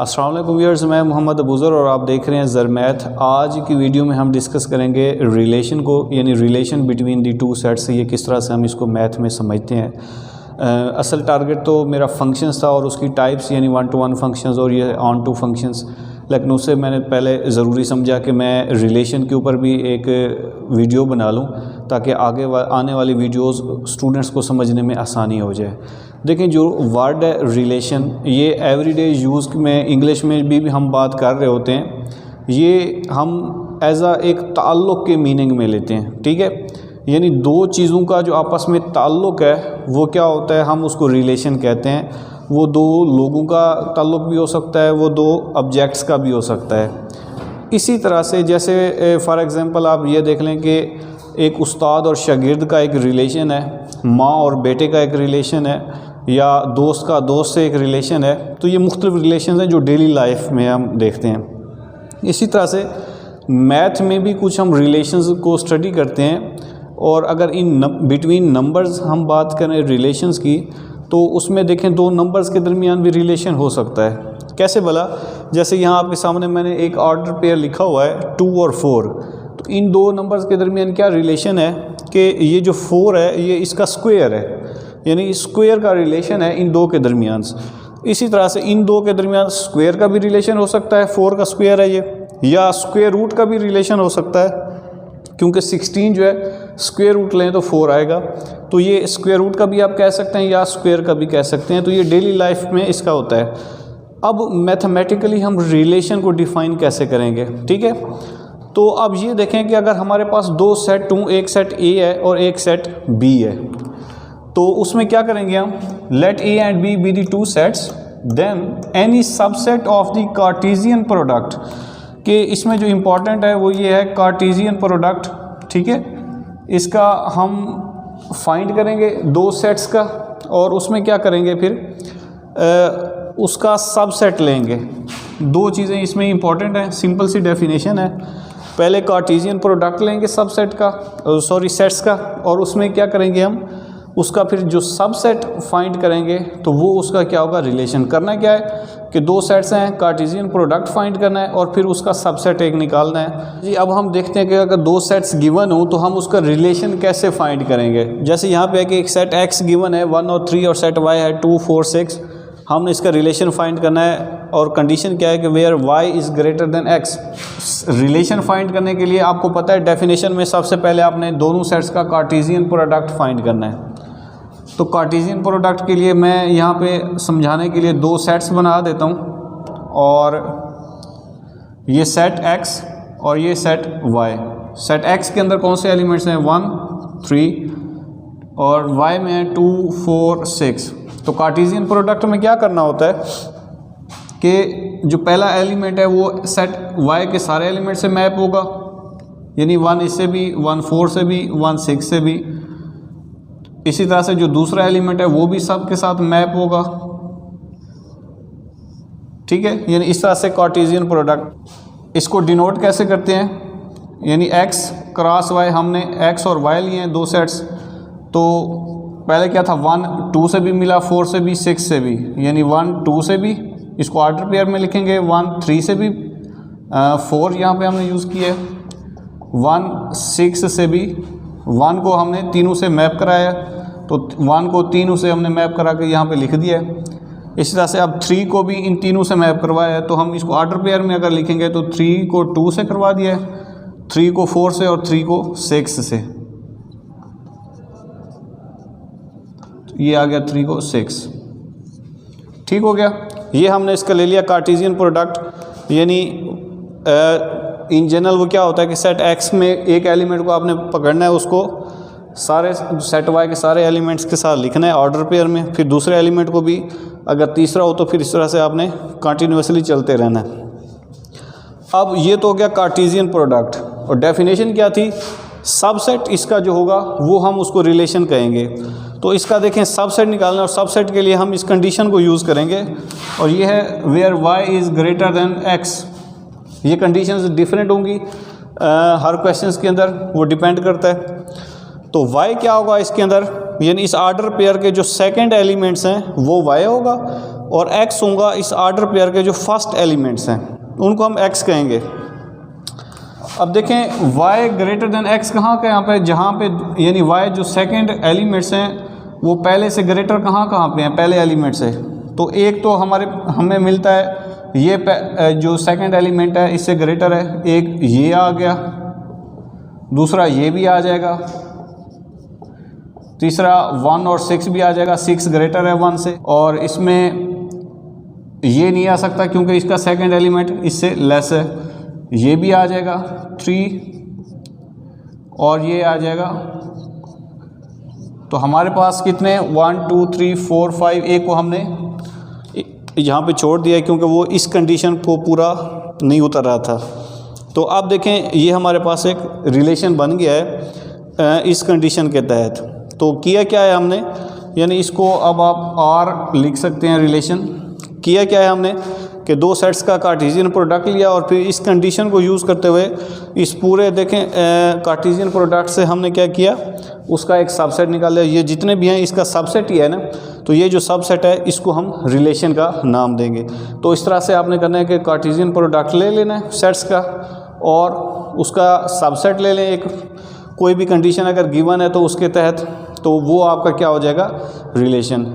अस्सलाम वालेकुम व्यूअर्स, मैं मोहम्मद अबूज़र और आप देख रहे हैं ज़र मैथ। आज की वीडियो में हम डिस्कस करेंगे रिलेशन को, यानी relation between the two sets. ये किस तरह से हम इसको मैथ में समझते हैं। असल टारगेट तो मेरा फंक्शंस था और उसकी टाइप्स, यानी 1 to 1 फंक्शंस और ये ऑन टू फंक्शंस, लेकिन उससे मैंने पहले ज़रूरी समझा कि मैं रिलेशन के ऊपर भी एक वीडियो बना लूँ ताकि आने वाली वीडियोस स्टूडेंट्स को समझने में आसानी हो जाए। देखें, जो वर्ड है रिलेशन, ये एवरीडे यूज़ में इंग्लिश में भी हम बात कर रहे होते हैं। ये हम एज आ एक ताल्लुक़ के मीनिंग में लेते हैं, ठीक है। यानी दो चीज़ों का जो आपस में ताल्लुक़ है वो क्या होता है, हम उसको रिलेशन कहते हैं। वो दो लोगों का ताल्लुक़ भी हो सकता है, वो दो ऑब्जेक्ट्स का भी हो सकता है। इसी तरह से जैसे फॉर एग्ज़ाम्पल आप ये देख लें कि एक उस्ताद और शागिर्द का एक रिलेशन है, माँ और बेटे का एक रिलेशन है, या दोस्त का दोस्त से एक रिलेशन है। तो ये मुख्तलिफ रिलेशन हैं जो डेली लाइफ में हम देखते हैं। इसी तरह से मैथ में भी कुछ हम रिलेशंस को स्टडी करते हैं, और अगर इन बिटवीन नंबर्स हम बात करें रिलेशंस की, तो उसमें देखें दो नंबर्स के दरमियान भी रिलेशन हो सकता है। कैसे भला? जैसे यहाँ आपके सामने मैंने एक ऑर्डर पेयर लिखा हुआ है 2 और 4। तो इन दो नंबर्स के दरमियान क्या रिलेशन है कि ये जो 4 है ये इसका स्क्वायर है, यानी स्क्वायर का रिलेशन है इन दो के दरमियान। इसी तरह से इन दो के दरमियान स्क्वायर का भी रिलेशन हो सकता है, 4 का स्क्वायर है ये, या स्क्वायर रूट का भी रिलेशन हो सकता है, क्योंकि 16 जो है स्क्वायर रूट लें तो 4 आएगा। तो ये स्क्वायर रूट का भी आप कह सकते हैं या स्क्वायर का भी कह सकते हैं। तो ये डेली लाइफ में इसका होता है। अब मैथमेटिकली हम रिलेशन को डिफ़ाइन कैसे करेंगे, ठीक है। तो अब ये देखें कि अगर हमारे पास दो सेट हूँ, एक सेट ए है और एक सेट बी है, तो उसमें क्या करेंगे हम, let A and B be the two sets, then any subset of the Cartesian product. कि इसमें जो इम्पोर्टेंट है वो ये है कार्टेशियन प्रोडक्ट, ठीक है। इसका हम फाइंड करेंगे दो सेट्स का, और उसमें क्या करेंगे फिर उसका सबसेट लेंगे। दो चीज़ें इसमें इम्पोर्टेंट हैं, सिंपल सी डेफिनेशन है। पहले कार्टेशियन प्रोडक्ट लेंगे सबसेट का, सॉरी सेट्स का, और उसमें क्या करेंगे हम, उसका फिर जो सबसेट फाइंड करेंगे तो वो उसका क्या होगा, रिलेशन। करना क्या है कि दो सेट्स हैं, कार्टेशियन प्रोडक्ट फाइंड करना है और फिर उसका सबसेट एक निकालना है जी। अब हम देखते हैं कि अगर दो सेट्स गिवन हो तो हम उसका रिलेशन कैसे फाइंड करेंगे। जैसे यहाँ पे है कि एक सेट x गिवन है 1 और 3, और सेट y है 2, 4, 6। हमने इसका रिलेशन फाइंड करना है, और कंडीशन क्या है कि where y is greater than x। Relation find करने के लिए आपको पता है डेफिनेशन में सबसे पहले आपने दोनों सेट्स का कार्टेशियन प्रोडक्ट फाइंड करना है। तो कार्टेशियन प्रोडक्ट के लिए मैं यहाँ पे समझाने के लिए दो सेट्स बना देता हूँ, और ये सेट x और ये सेट y। सेट x के अंदर कौन से एलिमेंट्स हैं, 1, 3, और y में है 2, 4, 6। तो कार्टेशियन प्रोडक्ट में क्या करना होता है कि जो पहला एलिमेंट है वो सेट y के सारे एलिमेंट से मैप होगा, यानी 1 इससे भी, 1 4 से भी, 1 6 से भी। इसी तरह से जो दूसरा एलिमेंट है वो भी सब के साथ मैप होगा, ठीक है। यानी इस तरह से कार्टेशियन प्रोडक्ट। इसको डिनोट कैसे करते हैं, यानी x क्रॉस y, हमने x और y लिए हैं दो सेट्स। तो पहले क्या था, 1 2 से भी मिला, 4 से भी, 6 से भी, यानी 1 2 से भी, इसको ऑर्डर पेयर में लिखेंगे, 1 3 से भी, 4 यहाँ पे हमने यूज़ किया है, 1 6 से भी, 1 को हमने तीनों से मैप कराया, तो 1 को तीनों से हमने मैप करा के यहाँ पे लिख दिया है। इसी तरह से अब 3 को भी इन तीनों से मैप करवाया है, तो हम इसको ऑर्डर पेयर में अगर लिखेंगे तो 3 को 2 से करवा दिया है, 3 को 4 से, और 3 को 6 से। तो ये आ गया 3 को 6, ठीक हो गया। ये हमने इसका ले लिया कार्टेशियन प्रोडक्ट। यानी इन जनरल वो क्या होता है कि सेट x में एक एलिमेंट को आपने पकड़ना है, उसको सारे सेट y के सारे एलिमेंट्स के साथ लिखना है ऑर्डर पेयर में, फिर दूसरे एलिमेंट को भी, अगर तीसरा हो तो फिर इस तरह से आपने कंटिन्यूसली चलते रहना है। अब ये तो हो गया कार्टेशियन प्रोडक्ट, और डेफिनेशन क्या थी, सबसेट इसका जो होगा वो हम उसको रिलेशन कहेंगे। तो इसका देखें सबसेट निकालना, और सबसेट के लिए हम इस कंडीशन को यूज़ करेंगे, और ये है where y is greater than x। ये कंडीशंस डिफरेंट होंगी हर क्वेश्चंस के अंदर, वो डिपेंड करता है। तो y क्या होगा इसके अंदर, यानी इस आर्डर पेयर के जो सेकंड एलिमेंट्स हैं वो y होगा, और x होगा इस आर्डर पेयर के जो फर्स्ट एलिमेंट्स हैं उनको हम x कहेंगे। अब देखें y ग्रेटर देन x कहाँ का यहाँ पे, जहाँ पे यानी y जो सेकंड एलिमेंट्स हैं वो पहले से ग्रेटर कहाँ पे हैं, पहले एलिमेंट से। तो एक तो हमें मिलता है ये जो सेकंड एलिमेंट है इससे ग्रेटर है, एक ये आ गया, दूसरा ये भी आ जाएगा, तीसरा 1 और 6 भी आ जाएगा, 6 ग्रेटर है 1 से, और इसमें ये नहीं आ सकता क्योंकि इसका सेकंड एलिमेंट इससे लेस है, ये भी आ जाएगा 3 और ये आ जाएगा। तो हमारे पास कितने 1 2 3 4 5, एक को हमने यहाँ पे छोड़ दिया क्योंकि वो इस कंडीशन को पूरा नहीं उतर रहा था। तो आप देखें ये हमारे पास एक रिलेशन बन गया है इस कंडीशन के तहत। तो किया क्या है हमने, यानी इसको अब आप आर लिख सकते हैं रिलेशन। किया क्या है हमने कि दो सेट्स का कार्टेशियन प्रोडक्ट लिया और फिर इस कंडीशन को यूज़ करते हुए इस पूरे देखें कार्टेशियन प्रोडक्ट से हमने क्या किया, उसका एक सबसेट निकाल लिया। ये जितने भी हैं इसका सबसेट ही है ना, तो ये जो सबसेट है इसको हम रिलेशन का नाम देंगे। तो इस तरह से आपने करना है कि कार्टेशियन प्रोडक्ट ले लेना है सेट्स का और उसका सबसेट ले लें, एक कोई भी कंडीशन अगर गिवन है तो उसके तहत, तो वो आपका क्या हो जाएगा रिलेशन।